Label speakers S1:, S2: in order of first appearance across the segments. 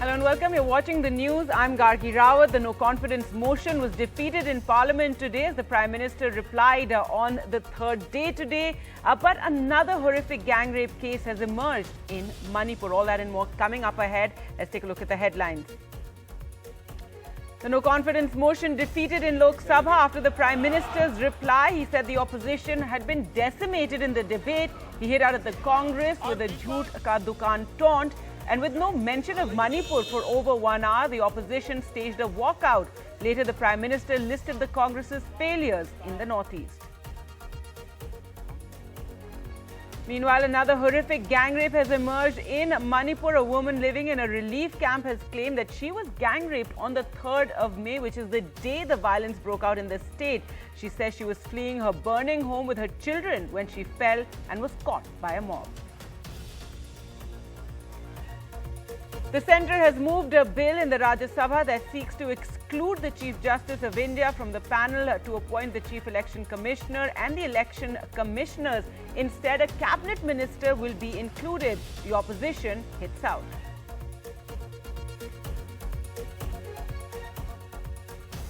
S1: Hello and welcome. You're watching the news. I'm Gargi Rawat. The no-confidence motion was defeated in Parliament today as the Prime Minister replied on the third day today. But another horrific gang rape case has emerged in Manipur. All that and more coming up ahead. Let's take a look at the headlines. The no-confidence motion defeated in Lok Sabha after the Prime Minister's reply. He said the opposition had been decimated in the debate. He hit out at the Congress with a jhoot ka dukan taunt. And with no mention of Manipur for over 1 hour, the opposition staged a walkout. Later, the Prime Minister listed the Congress's failures in the northeast. Meanwhile, another horrific gang rape has emerged in Manipur. A woman living in a relief camp has claimed that she was gang raped on the 3rd of May, which is the day the violence broke out in the state. She says she was fleeing her burning home with her children when she fell and was caught by a mob. The centre has moved a bill in the Rajya Sabha that seeks to exclude the Chief Justice of India from the panel to appoint the Chief Election Commissioner and the Election Commissioners. Instead, a cabinet minister will be included. The opposition hits out.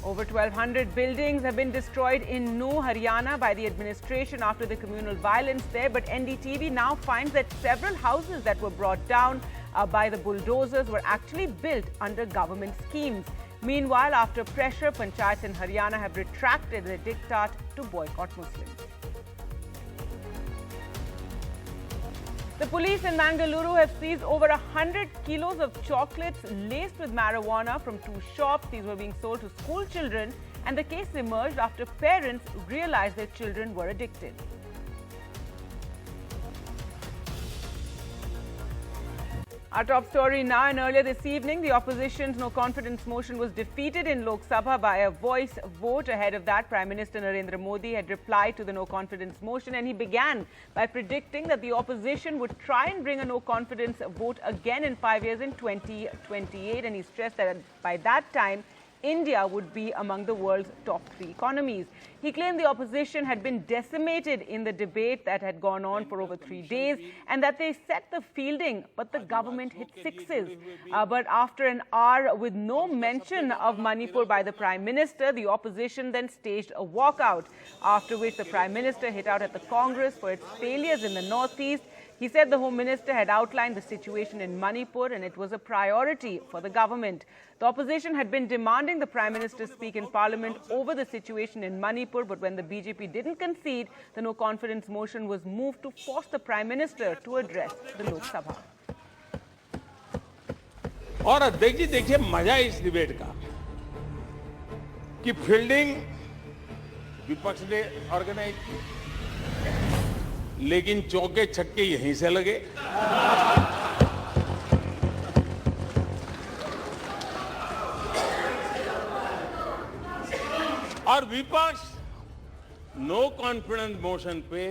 S1: Over 1,200 buildings have been destroyed in Haryana by the administration after the communal violence there. But NDTV now finds that several houses that were brought down by the bulldozers were actually built under government schemes. Meanwhile, after pressure, panchayats in Haryana have retracted their diktat to boycott Muslims. The police in Mangaluru have seized over 100 kilos of chocolates laced with marijuana from 2 shops. These were being sold to school children, and the case emerged after parents realized their children were addicted. Our top story now, and earlier this evening, the opposition's no-confidence motion was defeated in Lok Sabha by a voice vote. Ahead of that, Prime Minister Narendra Modi had replied to the no-confidence motion, and he began by predicting that the opposition would try and bring a no-confidence vote again in 5 years in 2028, and he stressed that by that time, India would be among the world's top 3 economies. He claimed the opposition had been decimated in the debate that had gone on for over 3 days and that they set the fielding, but the government hit 6s. But after an hour with no mention of Manipur by the Prime Minister, the opposition then staged a walkout, after which the Prime Minister hit out at the Congress for its failures in the northeast. He said the Home Minister had outlined the situation in Manipur and it was a priority for the government. The opposition had been demanding the Prime Minister speak in Parliament over the situation in Manipur, but when the BJP didn't concede, the no-confidence motion was moved to force the Prime Minister to address the Lok Sabha.
S2: और देखिए मजा इस debate का कि fielding विपक्ष ने organise की, लेकिन चौके छक्के यहीं से लगे। और विपक्ष नो कॉन्फिडेंस मोशन पे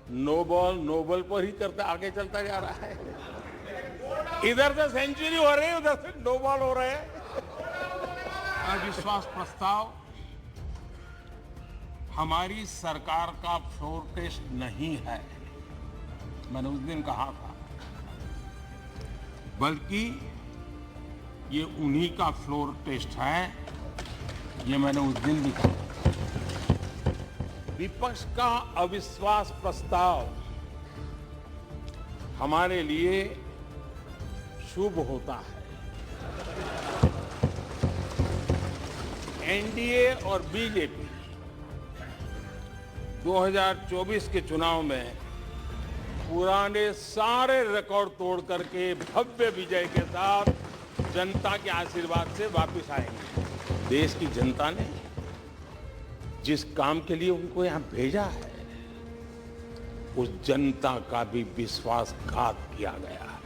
S2: नो बॉल पर ही करता आगे चलता जा रहा है। इधर से सेंचुरी हो रही है, उधर से नो बॉल हो रहे हैं। अविश्वास प्रस्ताव हमारी सरकार का फ्लोर टेस्ट नहीं है, मैंने उस दिन कहा था, बल्कि ये उन्हीं का फ्लोर टेस्ट है, ये मैंने उस दिन भी कहा। विपक्ष का अविश्वास प्रस्ताव हमारे लिए शुभ होता है। एनडीए और बीजेपी 2024 के चुनाव में पुराने सारे रिकॉर्ड तोड़ करके भव्य विजय के साथ जनता के आशीर्वाद से वापस आएंगे। देश की जनता ने जिस काम के लिए उनको यहां भेजा है, उस जनता का भी विश्वासघात किया गया है।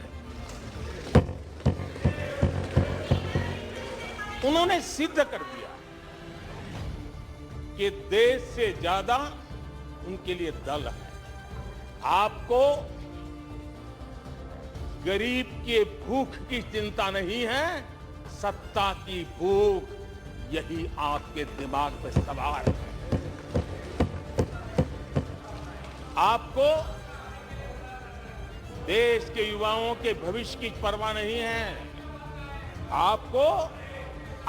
S2: उन्होंने सिद्ध कर दिया कि देश से ज्यादा उनके लिए दल है। आपको गरीब के भूख की चिंता नहीं है, सत्ता की भूख, यही आपके दिमाग पे सवार है। आपको देश के युवाओं के भविष्य की परवाह नहीं है, आपको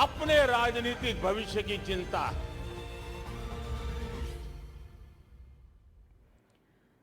S2: अपने राजनीतिक भविष्य की चिंता है।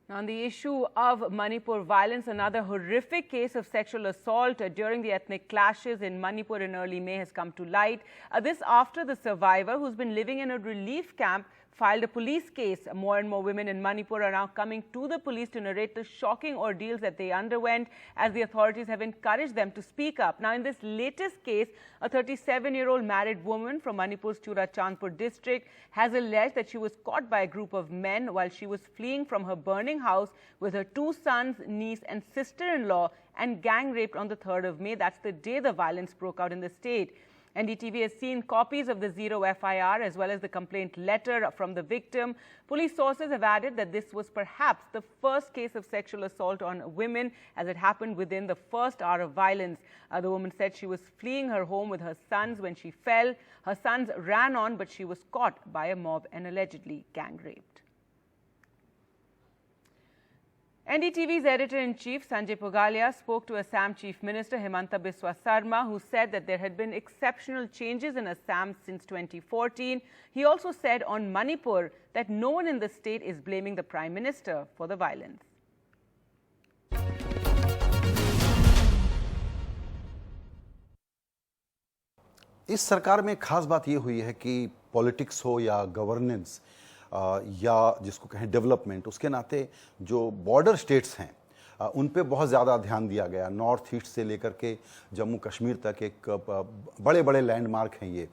S1: On the issue of Manipur violence, another horrific case of sexual assault during the ethnic clashes in Manipur in early May has come to light. This after the survivor, who's been living in a relief camp, filed a police case. More and more women in Manipur are now coming to the police to narrate the shocking ordeals that they underwent, as the authorities have encouraged them to speak up. Now, in this latest case, a 37-year-old married woman from Manipur's Churachandpur district has alleged that she was caught by a group of men while she was fleeing from her burning house with her 2 sons, niece and sister-in-law, and gang raped on the 3rd of May. That's the day the violence broke out in the state. NDTV has seen copies of the zero FIR as well as the complaint letter from the victim. Police sources have added that this was perhaps the first case of sexual assault on women, as it happened within the first hour of violence. The woman said she was fleeing her home with her sons when she fell. Her sons ran on, but she was caught by a mob and allegedly gang raped. NDTV's editor-in-chief Sanjay Pugalia spoke to Assam Chief Minister Himanta Biswa Sarma, who said that there had been exceptional changes in Assam since 2014. He also said on Manipur that no one in the state is blaming the Prime Minister for the violence.
S3: इस सरकार में खास बात ये हुई है कि politics हो या गवर्नेंस या जिसको कहें डेवलपमेंट, उसके नाते जो बॉर्डर स्टेट्स हैं उन पे बहुत ज़्यादा ध्यान दिया गया। नॉर्थ ईस्ट से लेकर के जम्मू कश्मीर तक एक बड़े बड़े लैंडमार्क हैं ये।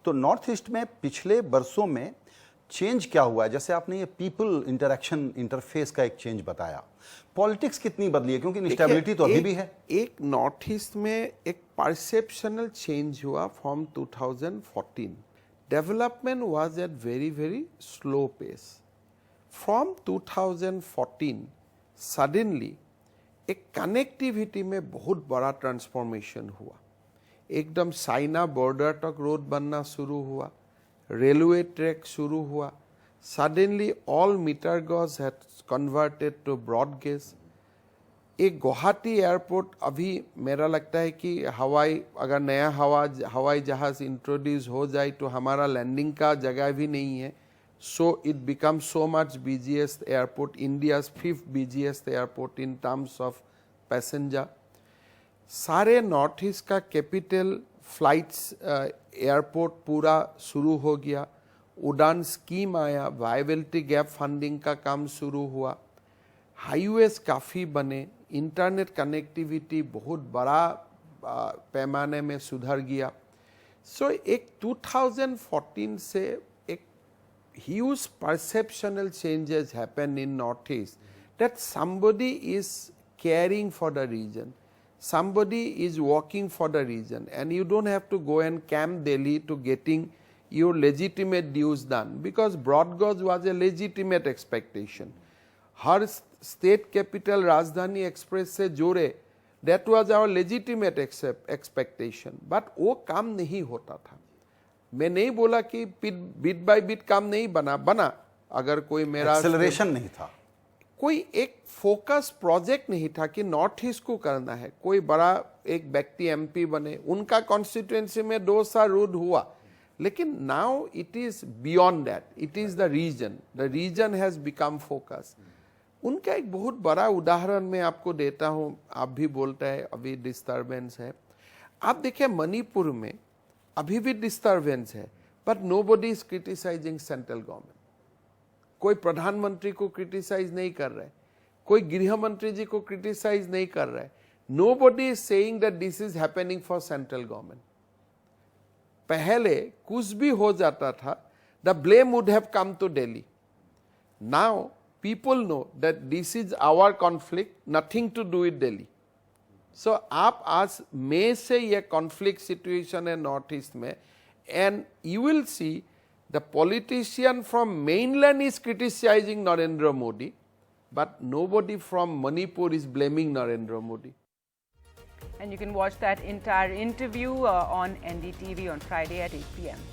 S3: तो नॉर्थ ईस्ट में पिछले बरसों में चेंज क्या हुआ है, जैसे आपने ये पीपल इंटरेक्शन इंटरफेस का एक चेंज बताया, पॉलिटिक्स कितनी बदली है, क्योंकि इंस्टेबिलिटी तो अभी भी है।
S4: एक नॉर्थ ईस्ट में एक परसेप्शनल चेंज हुआ from 2014। Development was at very slow pace. From 2014 suddenly एक कनेक्टिविटी में बहुत बड़ा ट्रांसफॉर्मेशन हुआ। एकदम चाइना बॉर्डर तक रोड बनना शुरू हुआ, रेलवे ट्रैक शुरू हुआ। Suddenly all meter gauge had converted to broad gauge. एक गुवाहाटी एयरपोर्ट अभी मेरा लगता है कि अगर नया हवाई जहाज इंट्रोड्यूस हो जाए तो हमारा लैंडिंग का जगह भी नहीं है। So it become so much busiest airport, India's 5th busiest airport in terms of passenger. सारे नॉर्थ ईस्ट का कैपिटल फ्लाइट्स एयरपोर्ट पूरा शुरू हो गया। उड़ान स्कीम आया, वायबिलिटी गैप फंडिंग का काम शुरू हुआ। हाईवेज काफ़ी बने, इंटरनेट कनेक्टिविटी बहुत बड़ा पैमाने में सुधर गया। सो एक 2014 से एक huge perceptual changes happen in north east, that somebody is caring for the region, somebody is working for the region, and you don't have to go and camp Delhi to getting your legitimate dues done, because broad gauge was a legitimate expectation. हर state capital Rajdhani express से जोड़े, that was our legitimate expectation, but वो काम नहीं होता था। मैं नहीं बोला कि बिट बाय बिट काम नहीं बना। अगर कोई मेरा
S3: एक्सेलरेशन नहीं था,
S4: कोई एक फोकस प्रोजेक्ट नहीं था कि नॉर्थ ईस्ट को करना है। कोई बड़ा एक व्यक्ति एमपी बने, उनका कॉन्स्टिट्यूएंसी में 2 साल रूल हुआ, लेकिन now it is beyond that, it is the region has become focus. उनका एक बहुत बड़ा उदाहरण मैं आपको देता हूं, आप भी बोलते हैं अभी डिस्टर्बेंस है। आप देखिए मणिपुर में अभी भी डिस्टर्बेंस है, but nobody is criticizing central government. कोई प्रधानमंत्री को क्रिटिसाइज नहीं कर रहा है, कोई गृह मंत्री जी को क्रिटिसाइज नहीं कर रहा है। Nobody is saying that this is happening for central government. पहले कुछ भी हो जाता था, the blame would have come to Delhi. Now people know that this is our conflict, nothing to do with Delhi. So आप आज मई से ये conflict situation है नॉर्थ ईस्ट में, and you will see the politician from mainland is criticizing Narendra Modi, but nobody from Manipur is blaming Narendra Modi.
S1: And you can watch that entire interview on NDTV on Friday at 8 p.m.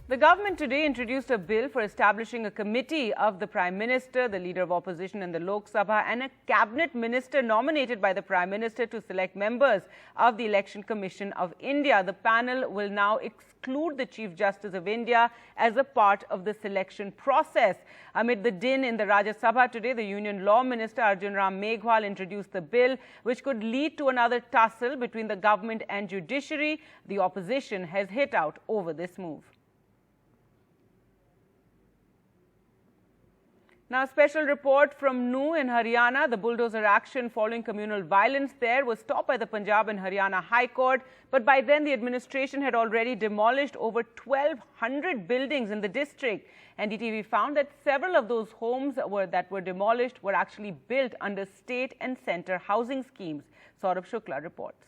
S1: The government today introduced a bill for establishing a committee of the Prime Minister, the Leader of Opposition in the Lok Sabha and a cabinet minister nominated by the Prime Minister to select members of the Election Commission of India. The panel will now exclude the Chief Justice of India as a part of the selection process. Amid the din in the Rajya Sabha today, the Union Law Minister Arjun Ram Meghwal introduced the bill, which could lead to another tussle between the government and judiciary. The opposition has hit out over this move. Now, a special report from Nu in Haryana. The bulldozer action following communal violence there was stopped by the Punjab and Haryana High Court. But by then, the administration had already demolished over 1,200 buildings in the district. NDTV found that several of those homes that were demolished were actually built under state and centre housing schemes. Saurabh Shukla reports.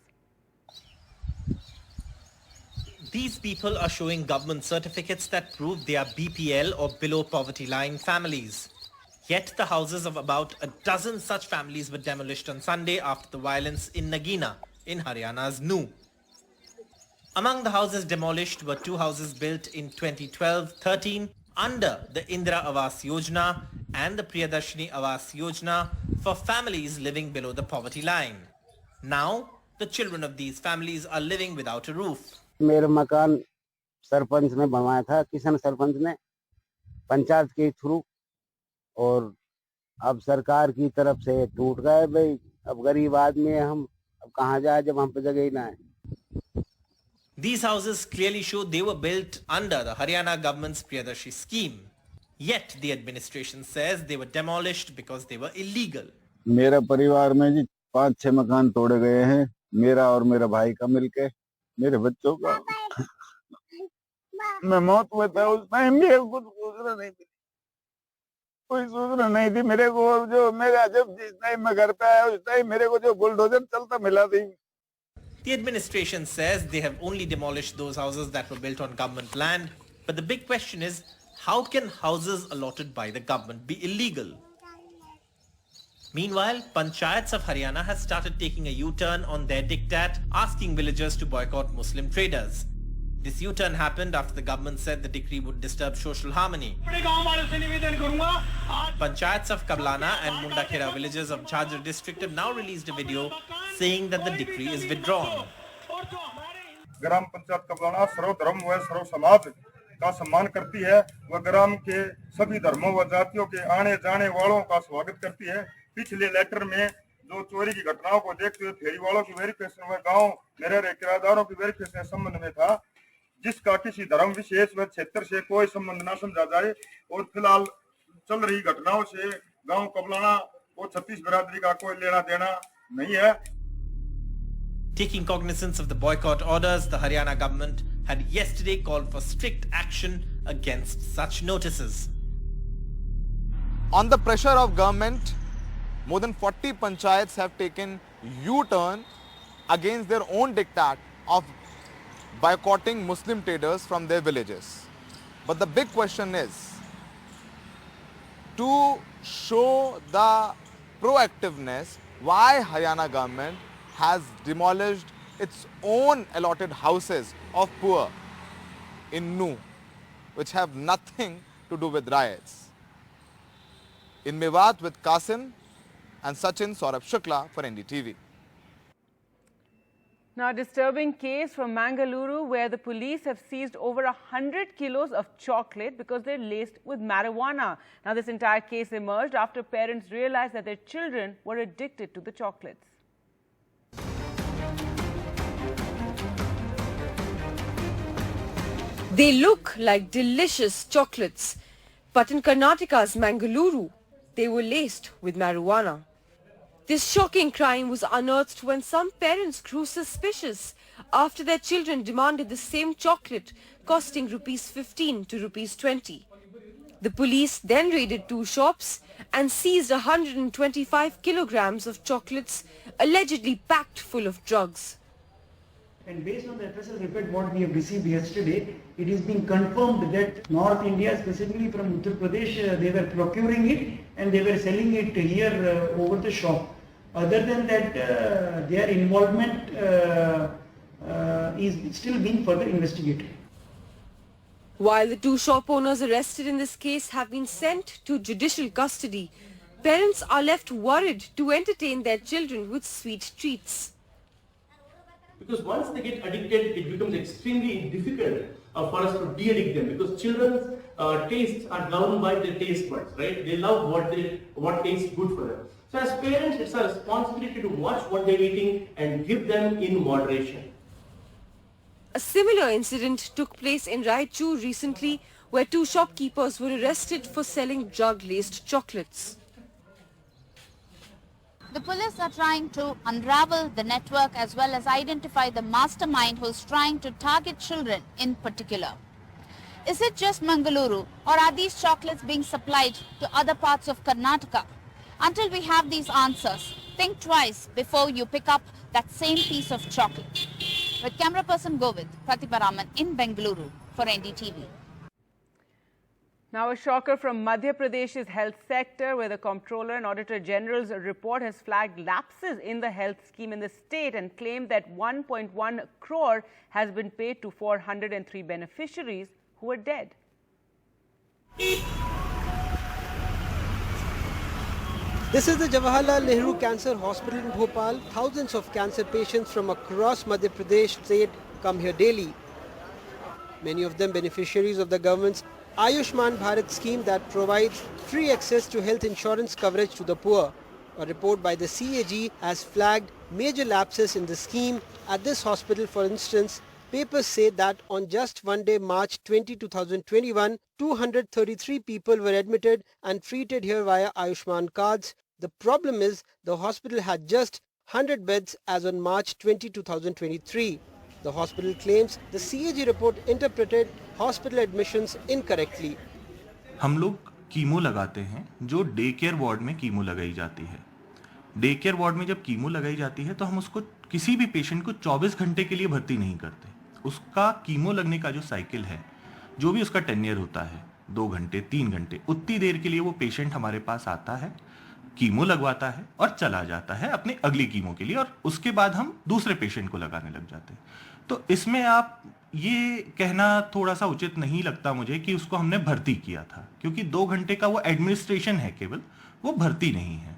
S5: These people are showing government certificates that prove they are BPL or below poverty line families. Yet the houses of about a dozen such families were demolished on Sunday after the violence in Nagina, in Haryana's Nu. Among the houses demolished were two houses built in 2012-13 under the Indira Awas Yojana and the Priyadarshini Awas Yojana for families living below the poverty line. Now, the children of these families are living without a roof.
S6: मेरा मकान सरपंच ने बनवाया था, किसान सरपंच ने पंचायत के through, और अब सरकार की तरफ से टूट गए। भाई अब गरीब आदमी है हम, अब कहाँ जाए जब हम पे जगह ही ना है।
S5: These houses clearly show they were built under the Haryana government's Priyadarshi scheme. Yet the administration says they were demolished because they were illegal.
S7: मेरा परिवार में जी 5-6 मकान तोड़े गए हैं, मेरा और मेरा भाई का मिलके, मेरे बच्चों का। मैं मौत हुआ था उस टाइम, मेरे को सूचना नहीं थी, कोई सूचना नहीं थी मेरे को। जो मेरा जब जिस टाइम मैं घर पे आया उस टाइम मेरे को जो बुलडोजर चलता मिला थी।
S5: The administration says they have only demolished those houses that were built on government land. But the big question is, how can houses allotted by the government be illegal? Meanwhile, panchayats of Haryana has started taking a U-turn on their diktat, asking villagers to boycott Muslim traders. This U-turn happened after the government said the decree would disturb social harmony. Panchayats of Kablana and Mundakhera villages of Jhajjar district have now released a video saying that the decree is withdrawn.
S8: ग्राम पंचायत कबलाना सर्व धर्म व सर्व समाज का सम्मान करती है। वह ग्राम के सभी धर्मों व जातियों के आने जाने वालों का स्वागत करती है। पिछले लेटर में जो चोरी की घटनाओं को देखते हुए फेरी वालों की वेरिफिकेशन व गांव में रह रहे किराएदारों की वेरिफिकेशन संबंध में था, जिसका किसी धर्म विशेष व क्षेत्र से कोई संबंध न समझा जाए। और फिलहाल चल रही घटनाओं से गांव कबलाना और छत्तीस बिरादरी का कोई लेना देना नहीं है।
S5: Taking cognizance of the boycott orders, the Haryana government had yesterday called for strict action against such notices.
S9: On the pressure of government, more than 40 panchayats have taken U-turn against their own diktat of boycotting Muslim traders from their villages. But the big question is to show the proactiveness why Haryana government has demolished its own allotted houses of poor in Nu, which have nothing to do with riots. In Mewat with Qasim and Sachin, Saurabh Shukla for NDTV.
S1: Now, a disturbing case from Mangaluru where the police have seized over 100 kilos of chocolate because they're laced with marijuana. Now, this entire case emerged after parents realized that their children were addicted to the chocolates.
S10: They look like delicious chocolates, but in Karnataka's Mangaluru, they were laced with marijuana. This shocking crime was unearthed when some parents grew suspicious after their children demanded the same chocolate costing Rs 15 to Rs 20. The police then raided 2 shops and seized 125 kilograms of chocolates allegedly packed full of drugs.
S11: And based on the FSL report what we have received yesterday, it is being confirmed that North India, specifically from Uttar Pradesh, they were procuring it and they were selling it here over the shop. Other than that, their involvement is still being further investigated.
S10: While the two shop owners arrested in this case have been sent to judicial custody, parents are left worried to entertain their children with sweet treats.
S12: Because once they get addicted, it becomes extremely difficult for us to de-addict them, because children's tastes are governed by their taste buds, right? They love what tastes good for them. So as parents, it's our responsibility to watch what they're eating and give them in moderation.
S10: A similar incident took place in Raichur recently, where two shopkeepers were arrested for selling drug-laced chocolates.
S13: The police are trying to unravel the network as well as identify the mastermind who's trying to target children in particular. Is it just Mangaluru, or are these chocolates being supplied to other parts of Karnataka? Until we have these answers, think twice before you pick up that same piece of chocolate. With camera person Govind, Pratibha Raman in Bengaluru for NDTV.
S1: Now a shocker from Madhya Pradesh's health sector, where the Comptroller and Auditor General's report has flagged lapses in the health scheme in the state and claimed that 1.1 crore has been paid to 403 beneficiaries who are dead.
S14: This is the Jawaharlal Nehru Cancer Hospital in Bhopal. Thousands of cancer patients from across Madhya Pradesh state come here daily. Many of them beneficiaries of the government's Ayushman Bharat scheme that provides free access to health insurance coverage to the poor. A report by the CAG has flagged major lapses in the scheme. At this hospital, for instance, papers say that on just one day, March 20, 2021, 233 people were admitted and treated here via Ayushman cards. The problem is the hospital had just 100 beds as on March 20, 2023. The hospital claims the CAG report interpreted hospital admissions incorrectly.
S15: हम लोग chemo लगाते हैं जो day care ward में chemo लगाई जाती है. Day care ward में जब कीमो लगाई जाती है तो हम उसको किसी भी पेशेंट को 24 घंटे के लिए भर्ती नहीं करते. उसका कीमो लगने का जो साइकिल है, जो भी उसका टेन्योर होता है, 2 घंटे 3 घंटे, उतनी देर के लिए वो पेशेंट हमारे पास आता है, कीमो लगवाता है और चला जाता है अपने अगली कीमो के लिए, और उसके बाद हम दूसरे पेशेंट को लगाने लग जाते हैं. तो इसमें आप ये कहना थोड़ा सा उचित नहीं लगता मुझे कि उसको हमने भर्ती किया था, क्योंकि 2 घंटे का वो एडमिनिस्ट्रेशन है, केवल वो भर्ती नहीं है.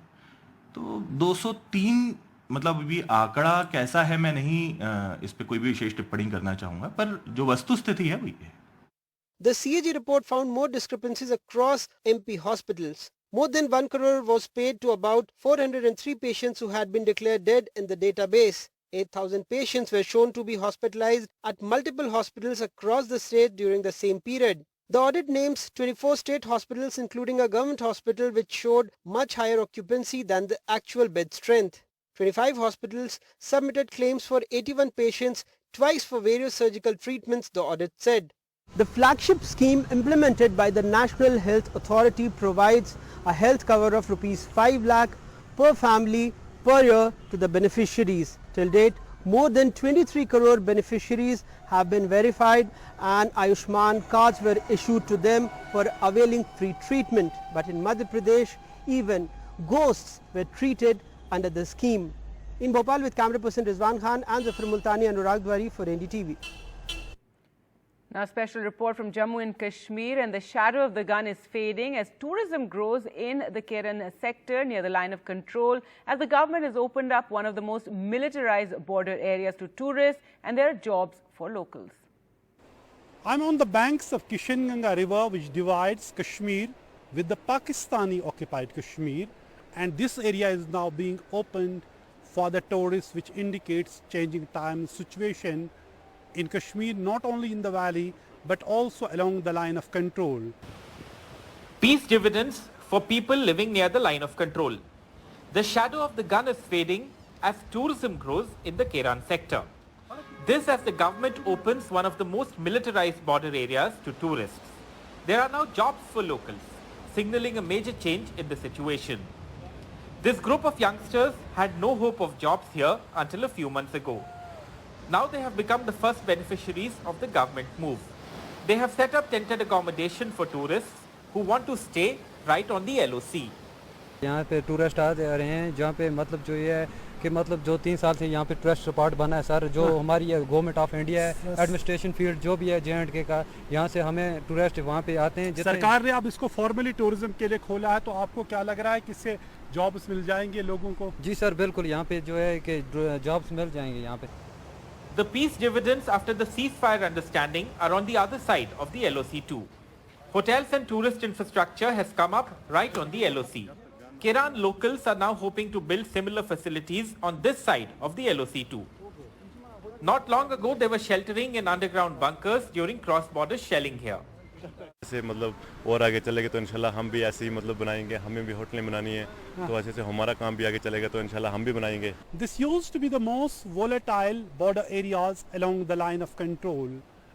S15: तो 203 मतलब अभी आंकड़ा कैसा है मैं नहीं इस पे कोई भी विशेष टिप्पणी करना चाहूंगा, पर जो वस्तुस्थिति है वही है.
S14: The CAG report found more discrepancies across MP hospitals. More than 1 crore was paid to about 403 patients who had been declared dead in the database. 8,000 patients were shown to be hospitalized at multiple hospitals across the state during the same period. The audit names 24 state hospitals, including a government hospital, which showed much higher occupancy than the actual bed strength. 25 hospitals submitted claims for 81 patients, twice for various surgical treatments, the audit said. The flagship scheme implemented by the National Health Authority provides a health cover of ₹5 lakh per family per year to the beneficiaries. Till date, more than 23 crore beneficiaries have been verified and Ayushman cards were issued to them for availing free treatment. But in Madhya Pradesh, even ghosts were treated under the scheme. In Bhopal, with camera person Rizwan Khan and Zafar Multani and Anurag Dwari for NDTV.
S1: Now, a special report from Jammu and Kashmir, and the shadow of the gun is fading as tourism grows in the Keran sector near the line of control, as the government has opened up one of the most militarized border areas to tourists, and there are jobs for locals.
S16: I'm on the banks of Kishanganga River, which divides Kashmir with the Pakistani-occupied Kashmir, and this area is now being opened for the tourists, which indicates changing time situation in Kashmir, not only in the valley, but also along the line of control.
S17: Peace dividends for people living near the line of control. The shadow of the gun is fading as tourism grows in the Keran sector. This as the government opens one of the most militarized border areas to tourists. There are now jobs for locals, signaling a major change in the situation. This group of youngsters had no hope of jobs here until a few months ago. Now they have become the first beneficiaries of the government move. They have set up tented accommodation for tourists who want to stay right on the LOC.
S18: यहाँ पे tourist आ रहे हैं जहाँ पे मतलब जो ये कि मतलब जो 3 साल से यहाँ पे टूरिस्ट स्पॉट बना है सर, जो हमारी गवर्नमेंट ऑफ इंडिया है, एडमिनिस्ट्रेशन फील्ड जो भी है J&K का, यहाँ से हमें टूरिस्ट वहाँ पे आते हैं।
S16: सरकार ने अब इसको फॉर्मली टूरिज्म के लिए खोला है, तो आपको क्या लग रहा है कि इससे जॉब्स मिल जाएंगे लोगों को?
S18: जी सर बिल्कुल, यहाँ पे जो है कि जॉब्स मिल जाएंगे यहाँ पे।
S17: The peace dividends after the ceasefire understanding are on the other side of the LOC too. Hotels and tourist infrastructure has come up right on the LOC. Kiran locals are now hoping to build similar facilities on this side of the LOC too. Not long ago, they were sheltering in underground bunkers during cross-border shelling here.
S19: ऐसे मतलब और आगे चलेगा तो इंशाल्लाह हम भी ऐसे ही मतलब बनाएंगे, हमें भी होटलें बनानी है, तो ऐसे से हमारा काम भी आगे चलेगा तो इंशाल्लाह हम भी बनाएंगे.
S16: This used to be the most volatile border areas along the line of control,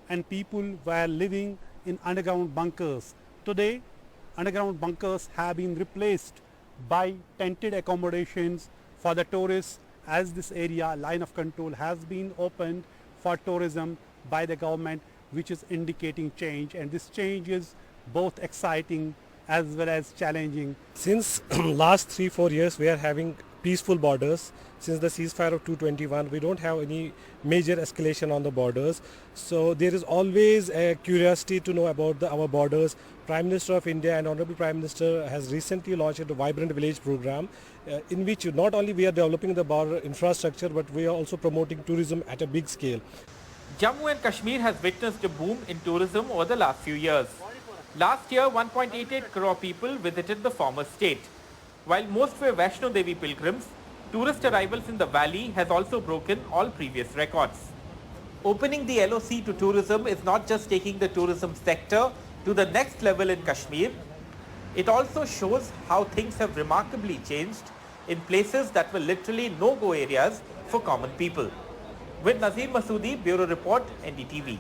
S16: and people were living in underground bunkers. Today, underground bunkers have been replaced by tented accommodations for the tourists, as this area line of control has been opened for tourism by the government, which is indicating change, and this change is both exciting as well as challenging.
S20: Since last 3-4 years we are having peaceful borders. Since the ceasefire of 221 we don't have any major escalation on the borders, so there is always a curiosity to know about our borders. Prime Minister of India and Honorable Prime Minister has recently launched a Vibrant Village program in which not only we are developing the border infrastructure, but we are also promoting tourism at a big scale.
S17: Jammu and Kashmir has witnessed a boom in tourism over the last few years. Last year, 1.88 crore people visited the former state. While most were Vaishno Devi pilgrims, tourist arrivals in the valley has also broken all previous records. Opening the LOC to tourism is not just taking the tourism sector to the next level in Kashmir, it also shows how things have remarkably changed in places that were literally no-go areas for common people. With Nazir Masoodi, Bureau Report, NDTV.